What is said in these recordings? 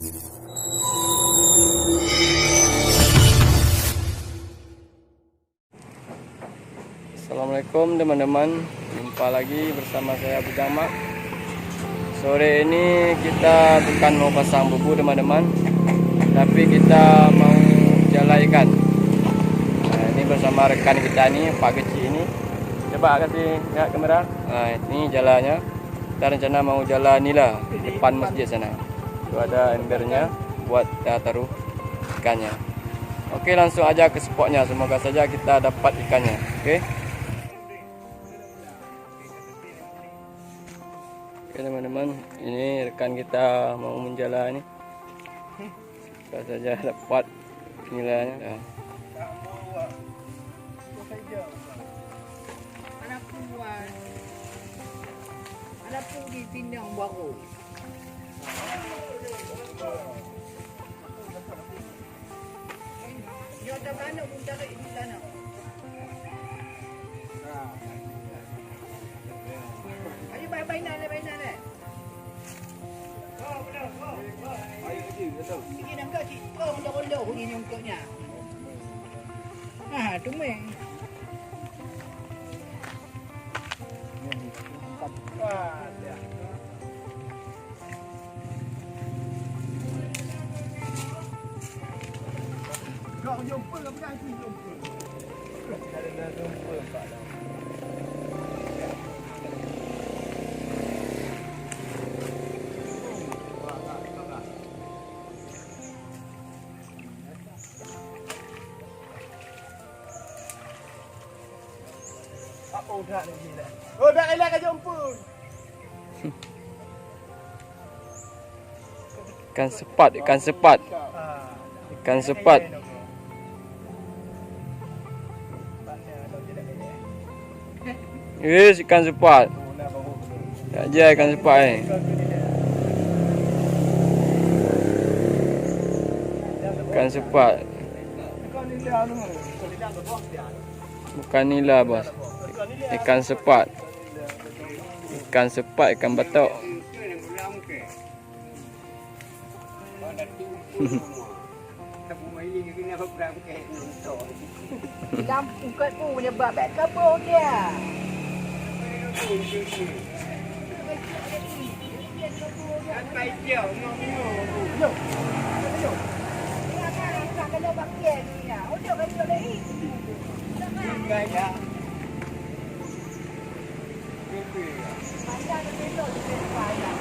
Assalamualaikum teman-teman, jumpa lagi bersama saya Bujang Mak. Sore ini kita bukan mau pasang bubu teman-teman, tapi kita mau jala ikan. Nah, ini bersama rekan kita nih, Pak Kecil ini. Coba kasih lihat kamera. Nah, ini jalannya. Kita rencana mau jala nila depan masjid sana. Itu ada embernya buat kita taruh ikannya. Oke, langsung aja ke spotnya. Semoga saja kita dapat ikannya. Oke. Oke teman-teman, ini rekan kita mau menjala ini. Semoga saja dapat nilainya. Ya. Ada pun di Pinang baru. Dia ada mana pun tarik di sana. Ayo bainan ni. Ini nak kau cik, rondo-rondo ni nyongkoknya. Ah, tu meh. Kau jumpa ke bukan aku jumpa? Ada jumpa Pak dah. Apa udah ni dah. Oh, dah elak ke jumpa. Ikan sepat. Ikan sepat. Yes, ikan sepat. Tak je ikan sepat ni. Ikan sepat. Bukan nila bos. Ikan sepat. Ikan sepat, ikan batok. Lampu kat tu menyebab beg kabur dia. Sampai jauh mau minum. Jom. Nak kena pakai ni ya. Ojo kan dia lagi. Enggak ya. Macam ni tu payah.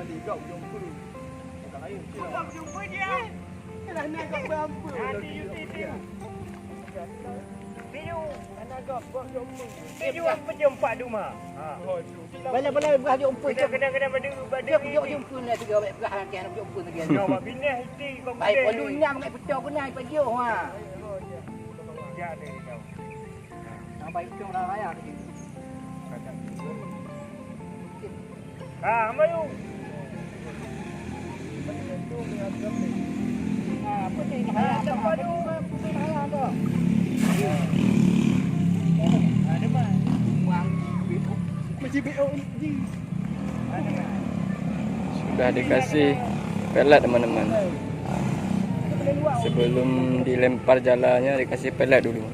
Đi gậu dùng pư. Gậu dùng pư đi ơi. Cái này nè gậu bơm pư. Video. Ana gậu dùng pư. Video apa jumpa rumah? Ha. Boleh buat jumpa. Kena Dia jumpa nak tiga balik perah kan jumpa lagi. Kau mak bini hiti kau. Baik polu nyam kat pecah kena pajio ha. Ya ni kau. Sampai itu dah raya ni. Ha, mayu. Apa ni? Tempat tu putih raya tu. Ada mah. Wang Macam BO ni. Sudah dikasih pelet teman-teman. Sebelum dilempar jalannya dikasih pelet dulu.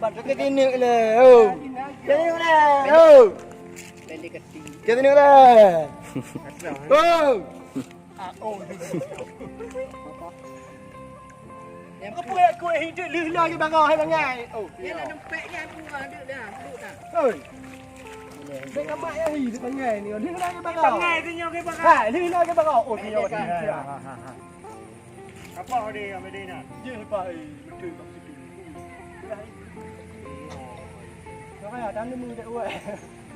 Kita tinuk lah. Oh. Kita tinuk lah. Oh. Kita tinuk lah. Oh. Oh. Apa yang kau hidup lila ke bangai hai bangai. Oh. Dia nak nempeknya bunga dia dah. Duduk dah. Oi. Saya gambar yang hidup bangai ni. Lila ke bangai. Bangai tu nyok ke bangai. Ha, lila ke bangai. Oh, dia. Ha ha ha. Apa dia ambil dia nak? Je lepas betul kat situ. Sampai ada ni tak buat.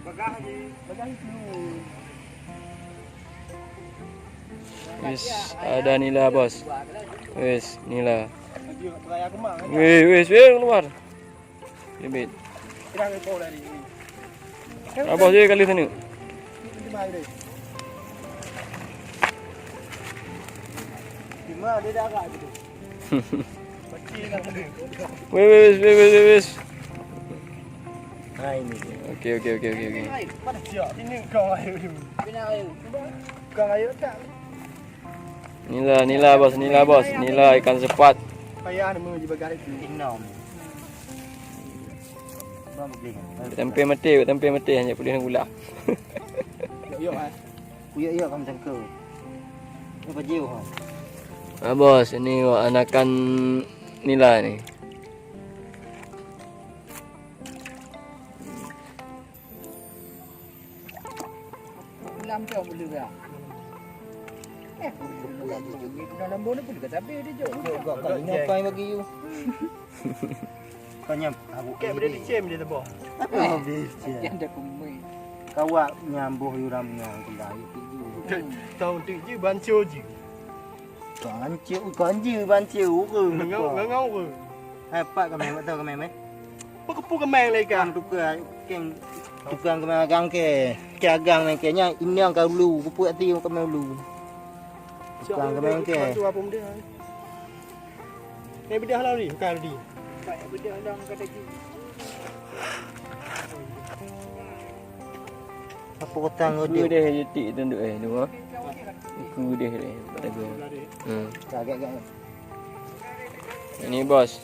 Bagah je. Bagai dulu. Wis, ada nila bos. Wis, nila. Dia kat peraya Kemang. Wis, keluar. Limit. Kira ke kau dari ni. Abah je kali sana. Di mana dia? Di mana dia dah agak gitu. Bacin nak kena. Wis. Ha ini dia. Okey. Pada siap ini kau air dulu. Kena air. Kau air tak. Nila bos. Nila ikan sepat. Payah nak menguji bagai itu. Inam. Bang boleh. Tempe mati hanya boleh dengan gula. Yok ah. Kuya kamu tangkau. Apa jauh ha? Ah bos, ini anakan nila ni. Lam jom boleh tak? Dalam bona pun dekat tapi dia jom. Kau ini apa yang bagi you? Kau nyam. Kek boleh dicem dia tebak. Apa habis je. Yang dah kumai. Kawak nyambuh yuram yang kembali tu. Tahu tu je bancio je. Kanji banceu ke? Ngau ke. Apa kami tahu kami meh? Pekepu kemang lagi kan. Tukang kami agang ke. Ke agang ni kenya ini yang kau dulu. Kupu hati kami dulu. Tukang kami ke. Tu apa benda? Ni bedah lah ni, bukan ni. Baik benda orang kata gitu. Apa kotang Dia dia? dia jetik tunduk dua. Iku dia tak ada. Agak-agak. Ini bos.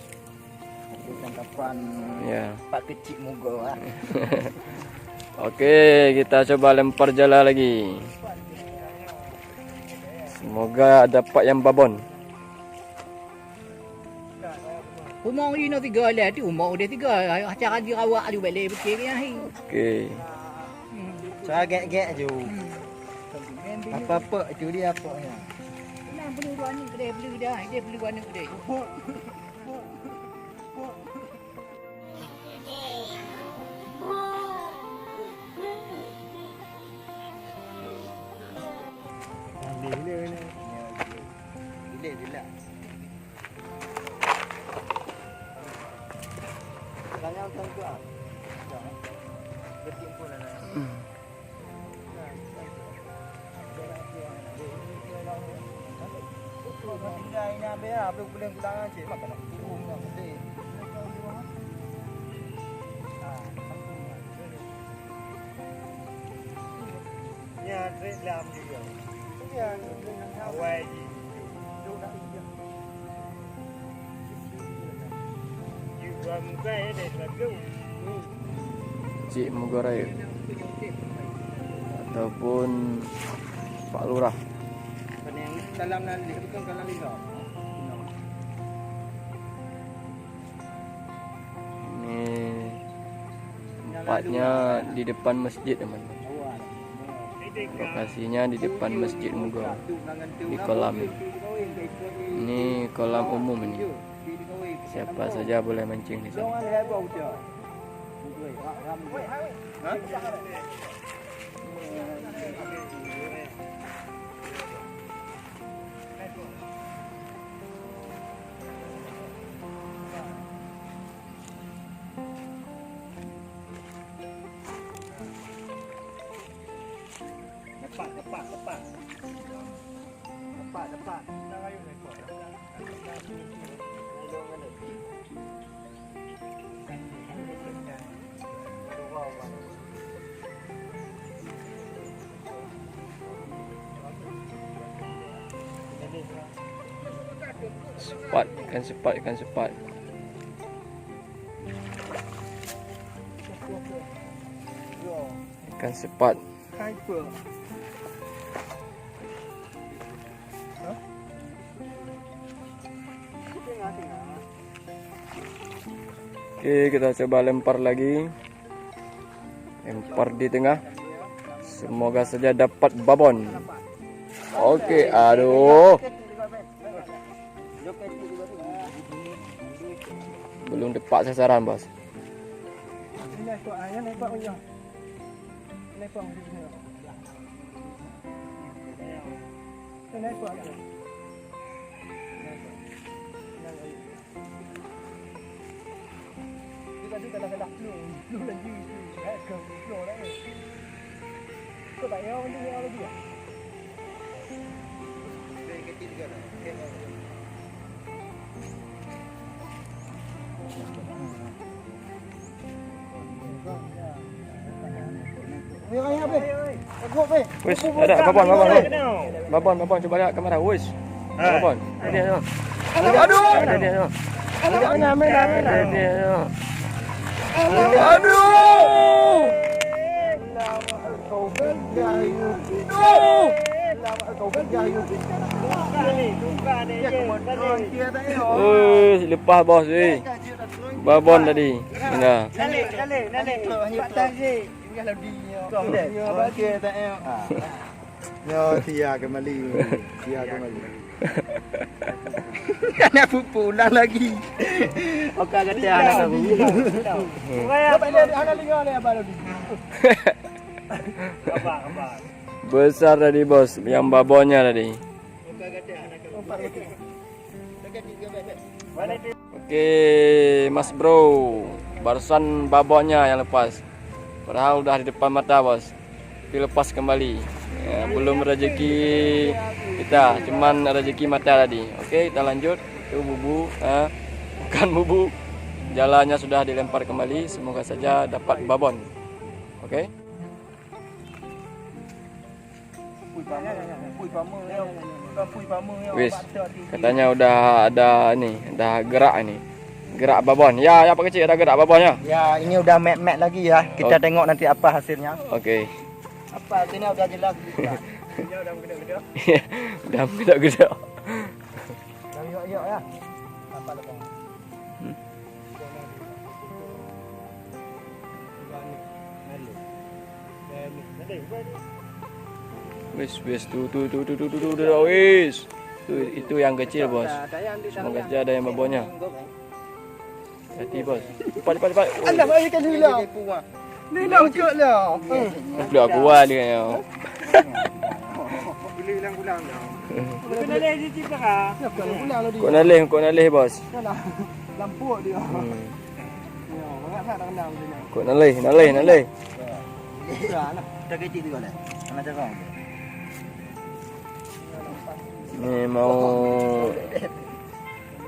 Tangkapan Ya. pak kecil muka ah. Okey, kita coba lempar jala lagi. Semoga dapat yang babon. Rumah dia nak 3 lah tu. Rumah dia 3. Cara dia rawak dia balik fikir yang hai. Okey. Agak-agak je. Apa-apa itu dia apa ya? Nah, beli warna kedai beli dah. Dia beli warna kedai. Bila. Tanya tentang tu ah. Bertimpul lah. Ini ambil lah, belum pulang aja. Makan nak turun nak sedih. Ya, trade lam juga. Ya, awal je. Juga muka ya, dah satu. Cik Mugaraya ataupun Pak Lurah. Yang dalam nanti bukan kalau lihat. Ini tempatnya di depan masjid teman-teman. Lokasinya di depan masjid Muga. Di kolam ini. Ini kolam umum ini. Siapa saja boleh mancing di sini. Tepat. Dah kayu rekod. Sepat, ikan sepat. Ikan sepat. Hyper. Okey, kita coba lempar lagi. Lempar di tengah. Semoga saja dapat babon. Okey, aduh. Belum tepat sasaran, bos. Ini naik kuat, yang naik kuat punya. Naik kuat di sini. Naik kuat. Tadi kalau dah flu lagi ke flu dah. Kau tak yang ni lagi ah. Kecil juga dah. Ayo be. Aku be. Wis, ada babon. Babon coba lihat kamera. Wis. Babon. Ini dia. Aduh. Ada dia. Mana. Ada dia. Aduh. Kau kan gayu. Kau kan gayu. Tukar ni. Dia tak elok. Wis, lepas bos weh. Babon tadi. Nah. Nalik. Patah je. Kalau dia. Okey tak elok. Yo tia kembali. Nak pulang lagi. Okey kata anak aku. Apa dia anak linga ni apa tadi? Apa? Besar tadi bos, yang babonnya tadi. Oke, Mas Bro, barusan babonnya yang lepas. Padahal udah di depan mata bos, tapi lepas kembali. Ya, belum rezeki kita, cuman rezeki mata tadi. Oke, kita lanjut. Itu bubu, bukan bubu. Jalannya sudah dilempar kembali. Semoga saja dapat babon. Oke. Wis, katanya udah ada nih, udah gerak ini. Gerak babon. Ya, Pak Kecil ada gerak babonnya. Ya, ini udah mat lagi ya. Kita tengok nanti apa hasilnya. Oke. Apa hasilnya udah jelas. Dia udah gede-gede. Udah gede-gede. Yuk ya. Apa lepas? Wis tu wis. Itu yang kecil bos. Semoga saja ada yang babonnya. Hati bos. Cepat. Anda mai kan hilang. Ni dah cut lah. Peluk aku dia ya. Bila hilang pulang dah. Kena leh di sini kah? Kau nalih bos. Lampu dia. Ya, banyak nak kenal dia. Kau nalih. Kita kecil juga dah. Anak cakap. Ni mau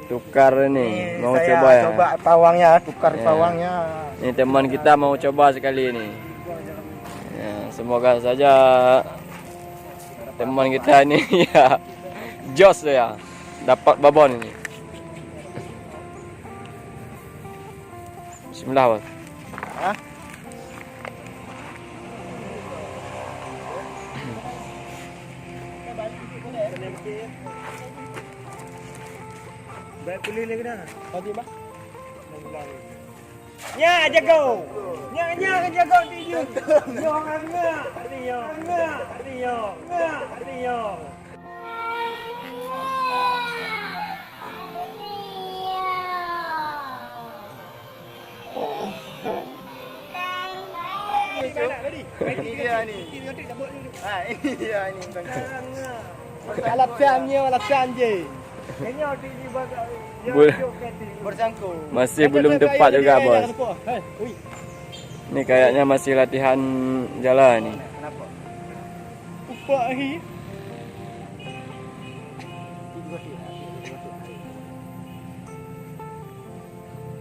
tukar ni, mau Saya coba ya. Coba pawangnya, tukar Ya. pawangnya. Ni teman kita mau coba sekali ni. Ya, semoga saja teman kita ni ya jos ya dapat babon ini. Bismillah bos. Baik pilih lagi dah. Tadi bah. Nya jago. Nya jago dia. Yo nganga. Dia. Ini dia ni. Ini dia ni. Alasan je. Masih belum tepat juga bos. Ni kayaknya masih latihan jalan ni. Kenapa? Upak ni.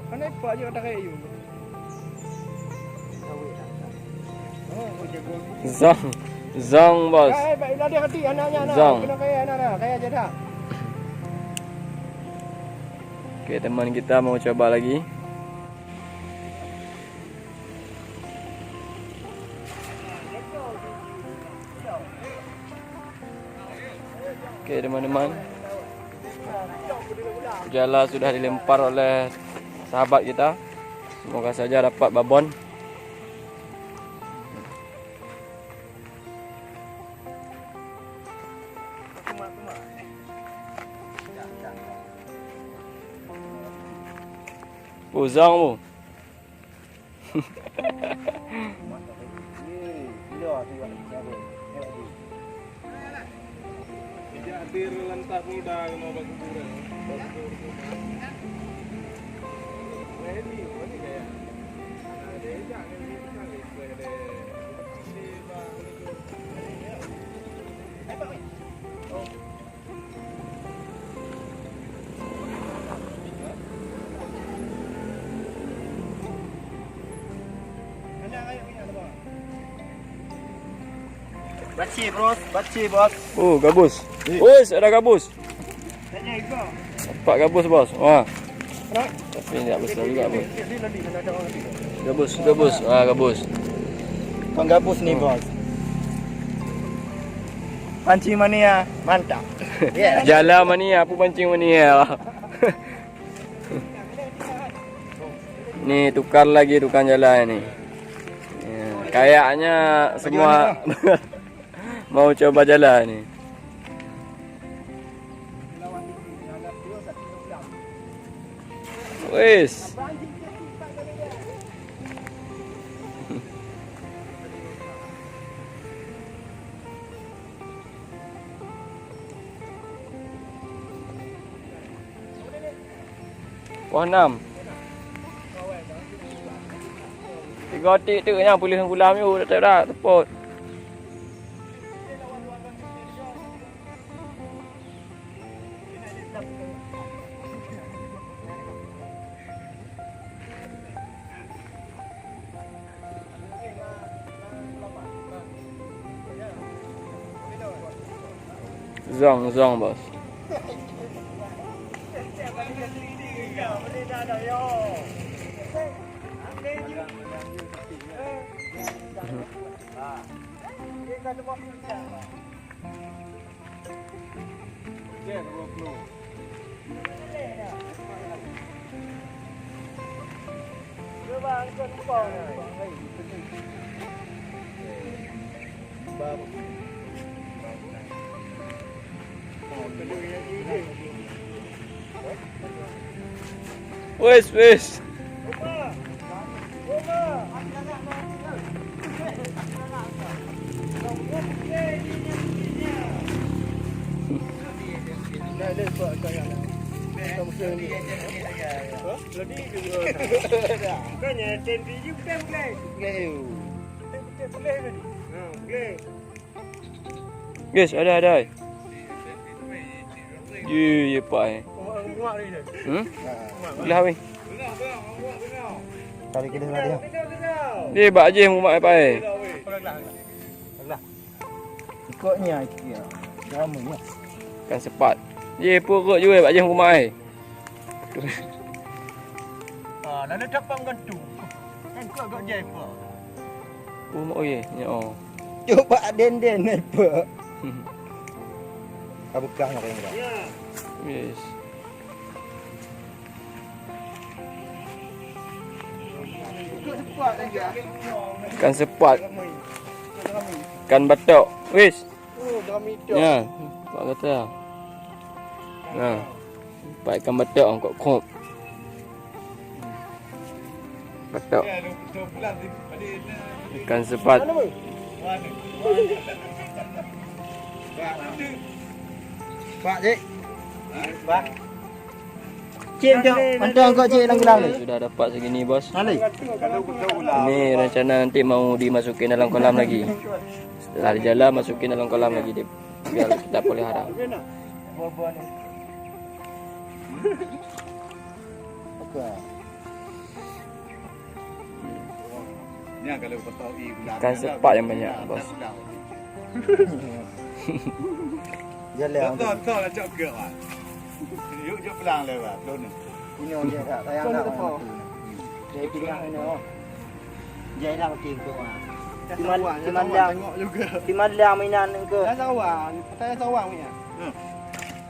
Mana upak je kata kayu. Zong bos. Baiklah dia hati anaknya nak. Zong. Kena kaya anak kaya je dah. Oke, teman kita mau coba lagi. Oke, teman-teman. Jala sudah dilempar oleh sahabat kita. Semoga saja dapat babon. Oh, zang tu. Gila tu buat apa? Dia hadir lantas muda mau berkuburan. Ini mana kaya? Ada jangan ni sekali ada. Baci bros, baci bos. Oh, gabus. Wes, ada gabus. Nampak gabus, bos. Wah. Tapi tak besar juga, bos. Gabus, gabus. Ah, gabus. Penggabus ni bos. Pancing mania mantap. Yeah. Jala mania, apa pancing mania. Ni tukar lagi tukang jala ni. Ya, kayaknya semua mau coba jala ni. Wes. Pohon 6. Tiga tik tu yang boleh gulam you tak dah teput. Zong bos. Wes. Yes, ada. Ye pai. Belah weh. Tarik ke dia dia. Ni bak je rumah pai. Ikutnya dia. Ramai. Kan sepat. Ye perut je bak je rumah ai. Nak letak panggan tu. Kan kau agak jai apa? Oh mak ye. Ya oh. Coba den apa? Kabukah nak yang dah. Yes. Kan sepat. Kan batok. Wis. Oh, dah mitok. Ya. Pak kata. Nah. Pak ikan batok angkut kop. Batok. Ikan sepat. Pak cik. Pak. Cik tengok pantang kau cik dalam gelang ni. Sudah dapat segini bos. Nalai. Ini rencana nanti mau dimasukin dalam kolam lagi. Setelah dijala masukin dalam kolam lagi dia, biar kita pelihara. Ni kalau bertawi bulan. Ikan sepat yang banyak bos. Jalan. Betul lah cak gerak ah. Yuk je pelang lewat belum ni. Ini orang dia tak tayang dah. Dia pilihan ini oh. Jai dah makin tu ah. Timan Tengok juga. lam mainan ke. Dah sawang. Saya sawang punya.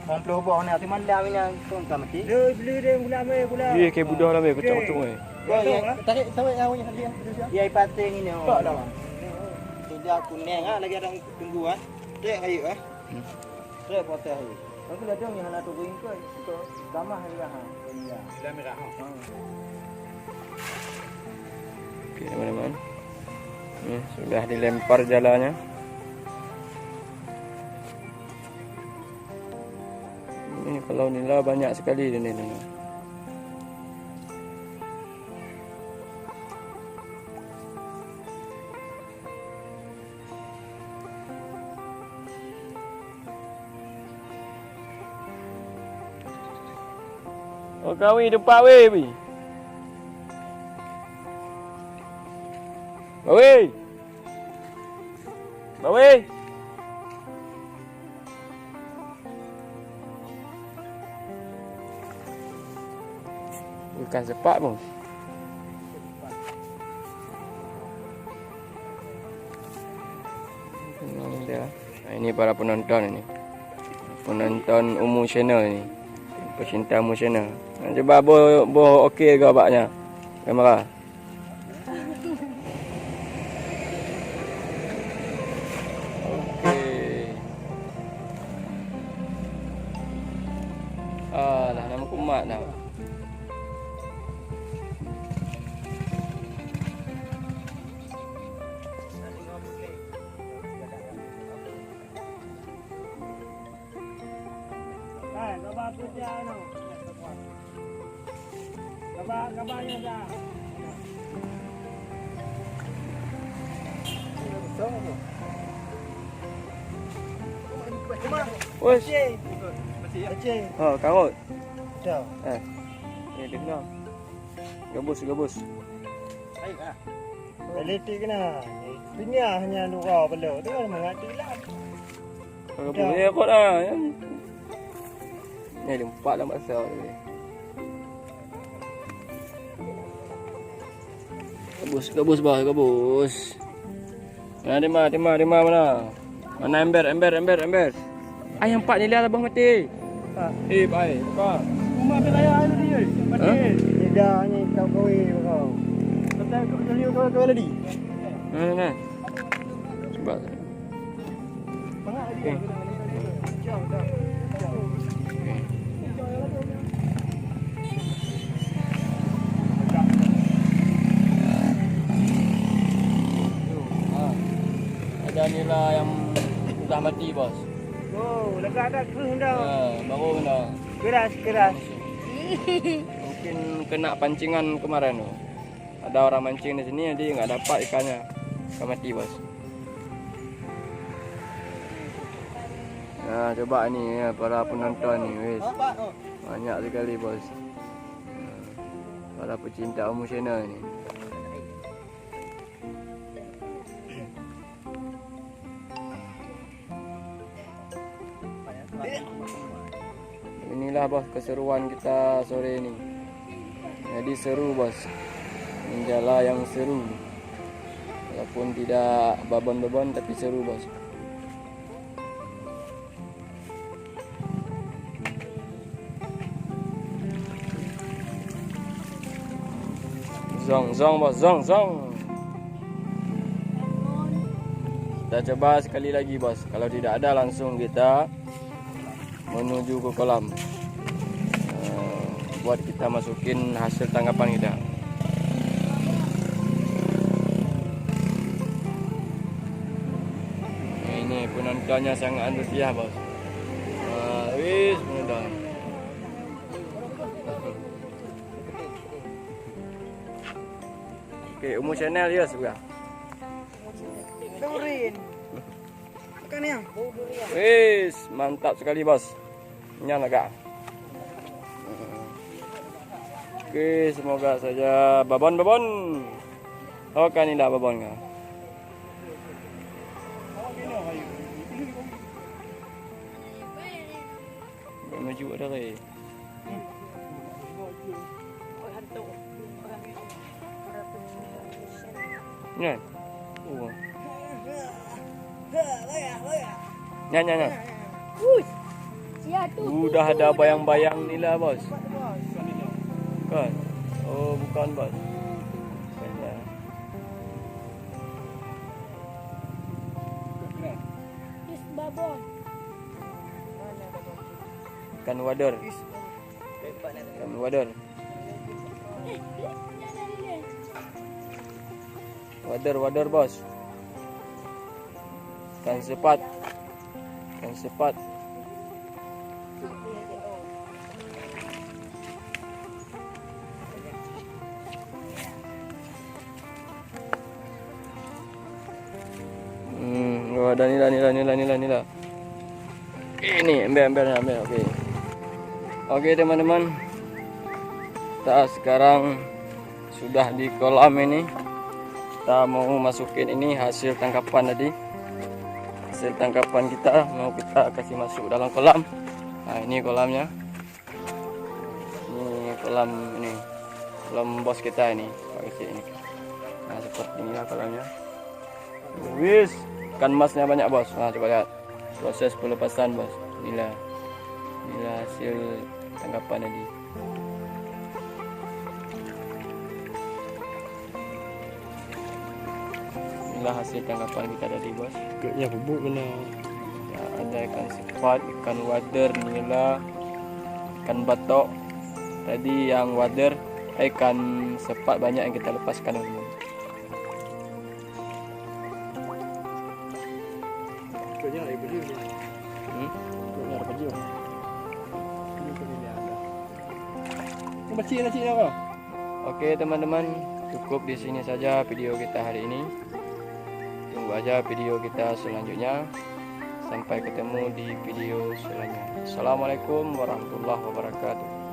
Orang pelobor ni timan lam mainan tu tak mati. Dia beli dia bulan bulan. Ye ke budak lah be kocok-kocok ni. Tarik sawit yang punya dia. Dia pating ini oh. Tak dah. Sudah kuning ah lagi ada tunggu ah. Trek kayu ah. Trek poteh kayu. Aku dah tahu yang nak tu ring ke. Gamah juga ha. Ya. Dah merah. Okey teman-teman. Ni sudah dilempar jalannya. Ini kalau nila banyak sekali dia ni. Oh kawi depan weh bi. Bawi. Bawi. Bukan sepak pun. Dia. Ini para penonton ini. Penonton Umu Channel ni. Pecinta Umu Channel. Cuba bo okey ke abaknya? Kamera. Okey. Alah nama kumat dah. Kabar kerja no. Kabarnya dah. Wes. Aceh. Oh, karut. Dah. Ni dia kena. Gabus. Baiklah. Elektrik kena. Pinya hanya dua belum. Tu kan mengerti lah. Gabus dia kot lah. Ni lempak dalam pasal ni. Gabus bah, gabus. Mana dia mana? Mana ember. Ayam empat ni lah abang mati. Baik. Buka. Rumah beraya ni dia. Mati. Tidak ni kau kau. Betul kau jadi kau lagi. Nah. Sebab. Banyak dia. Jauh dah. Ada nila yang sudah mati bos. Oh, lega dah kering dah. Baru kena. Keras. Mungkin kena pancingan kemarin tu. Ada orang mancing di sini dia enggak dapat ikannya. Ikan mati bos. Nah, coba ni ya, para penonton ni wis. Banyak sekali bos. Para pecinta Umu Channel ni. Inilah bos keseruan kita sore ini. Jadi seru bos. Menjala yang seru. Walaupun tidak babon-babon tapi seru bos. Zong bos, zong. Kita coba sekali lagi bos. Kalau tidak ada langsung kita menuju ke kolam. Buat kita masukin hasil tangkapan kita. Ini penontonnya sangat antusias bos. Wis penonton. Okey, Umu Channel ya sudah. Durin. Bukan yang. Wis, mantap sekali bos. Nyala agak. Oke, semoga saja babon. Oh kan ini dah babon kah? Maju ada lagi. Ni. Oh. Nya. Udah ada bayang-bayang ni lah bos. Bukan? Oh bukan bos. Babon. Ikan wader. Ikan wader. Wader bos. Ikan sepat. Oh, ada nila. Ini ambil. Oke teman-teman. Kita sekarang sudah di kolam ini. Kita mau masukin ini hasil tangkapan tadi. Hasil tangkapan kita mau kita kasih masuk dalam kolam. Nah, ini kolamnya. Ini kolam bos kita ini. Pakai ini. Nah, seperti inilah kolamnya. Wis, ikan masnya banyak bos. Nah, coba lihat proses pelepasan bos. Inilah hasil tangkapan tadi. Inilah hasil tangkapan kita tadi bos. Keknya bubuk benar. Ya, ada ikan sepat, ikan wader, nila, ikan batok. Tadi yang wader, ikan sepat banyak yang kita lepaskan teman-teman. Keknya ada baju ni. Keknya ada baju. Ini keknya ada. Ini bacin apa? Oke teman-teman, cukup di sini saja video kita hari ini. Tunggu aja video kita selanjutnya. Sampai ketemu di video selanjutnya. Assalamualaikum warahmatullahi wabarakatuh.